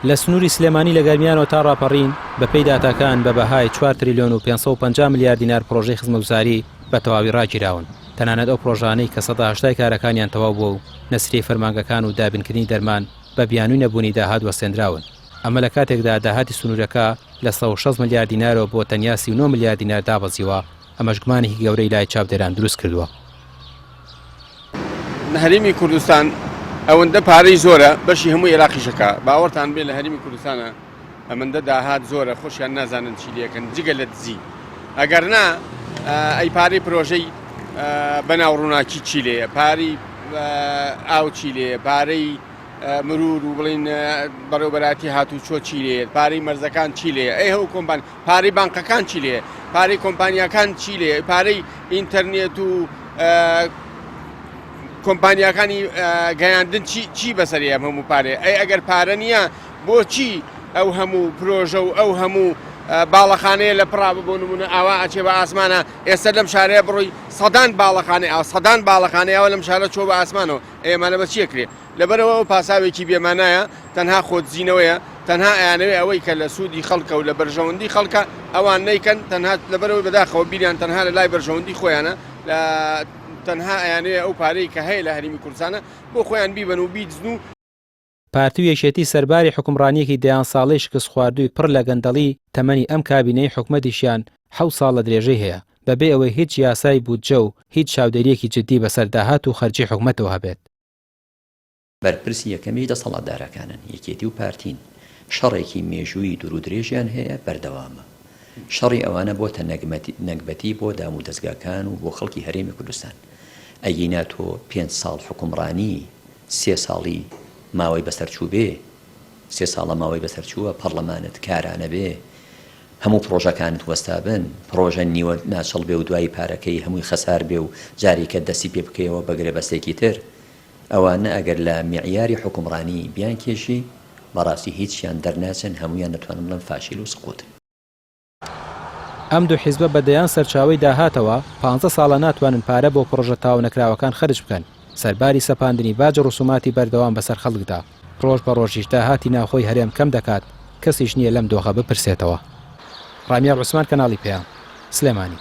لە سنووری سلێمانی لە گەرمیانەوە تا ڕاپەڕین بەپێی داتاکان بە بەهای 4 تریلیۆن و 550 میلیارد دینار پرۆژەی خزمەتگوزاری بە تەواوی ڕاگیراون. تەنانەت ئەو پرۆژانەی کە 180 کارەکانیان تەواو بووە و نەسری فەرمانگەکان و دابینکردنی دەرمان بە بیانووی نەبوونی داهات وەستێنراون. ئەمە لە کاتێکدا داهاتی سنوورەکە لە 160 میلیارد دینارەوە بۆ تەنیا 39 میلیارد دینار دابەزیوە. ئەمەش گومانێکی گەورەی لای چاودێران دروست کردووە. هەرێمی کوردستان ئەوەندە پارەی زۆرە بەشی هەموو عێراقیشەکە باوەڕتان بێ لە هەرێمی کوردستانە ئەمەندە داهات زۆرە خۆشیان نازانن چی لێکن جگە لە دزی ئەگەر نا ئەی پارەی پرۆژەی بەناو ڕووناکی چی لێ پارەی ئاو چی لێ پارەی مرور و بڵین بەڕێوەبەراتی هاتوو چۆ چی لێ پارەی مەرزەکان چی لێ ئەی هەوو کۆمپان پارەی بانقەکان چی لێ پارەی کۆمپانیاکان چی لێ پارەی ئینتەرنێت و کۆمپانیاکانی گەیاندن چی بەسەری ئەم هەموو پارێ ئەی ئەگەر پارە نییە بۆچی ئەو هەموو پرۆژە و ئەو هەموو باڵەخانەیە لە پڕا بۆ نمونە ئاوا ئەچێ بە ئاسمانە ئێستا لەم شارەیە بڕۆی سەدان باڵەخانەی ئاو سەدان باڵەخانەیەوە لەم شارە چۆ بە ئاسمانەوە ئێمانە بە چیەکرێ لەبەرەوە ئەو پاساوێکی بێمانایە تەنها خۆتزیینەوەیە تەنها ئەیانەوەی ئەوەی کە لە سوودی خەڵکە و لە بەرژەوەندی خەڵکە ئەوان نەیکەن تەنها لەبەرەوەی بەداخەوە بیریان تەنها لە لای بەرژەوەندی خۆیانە تەنها ئەیانەیە ئەو پارەی کە هەیە لە هەرێمی کوردستانە بۆ خۆیان بیبەن و بیدزن و پارتی یەکێتی سەرباری حکومڕانیەکی دەیان ساڵەی شکست خواردووی پڕ لە گەندەڵی تەمەنی ئەم کابینەی حکومەتیشیان 7 ساڵ لە درێژەی هەیە بەبێ ئەوەی هیچ یاسای بودجە و هیچ چاودێریەکی جددی بەسەر داهات و خەرجی حکومەتەوە هەبێت. بەرپرسی یەکەمی دەسەڵاتدارەکانن یەکێتی و پارتین شەڕێکی مێژووی دوور و درێژیان هەیە بەردەوامە. شەڕی ئەوانە بۆتە نەکبەتی بۆ دام و دەستگاکان و بۆ خەڵکی هەرێمی کوردستان. ئەگەینا تۆ 5 ساڵ حکومڕانی 3 ساڵی ماوەی بەسەرچوو بێ 3 ساڵە ماوەی بەسەرچووە پەرلەمانت کارانە بێ هەموو پرۆژەکانت وەستا بن پرۆژە نیوە ناچەڵ بێ و دوای پارەکەی هەمووی خەسار بێ و جارێکە دەستی پێ بکەیەوە بەگرێ بەستێکی تر ئەوانە ئەگەر لە معیاری حکومڕانی بیان کێشی بەڕاستی هیچیان دەرناچن هەمویان نەتوانن بڵێن فاشیل و سقوط. ئەم دوو حیزبە بەدەیان سەرچاوی داهاتەوە 15 ساڵە ناتوانن پارە بۆ پرۆژە تاو نەکراوەکان خەرج بکەن. سەرباری سەپاندنی باجە ڕسوماتی بەردەوام بەسەر خەڵکدا ڕۆژ بە ڕۆژیش داهاتی ناوخۆی هەرێم کەم دەکات کەسیش نییە لەم دۆخە بپرسێتەوە. ڕامیا عوسمان کەناڵی پێیان سلێمانی.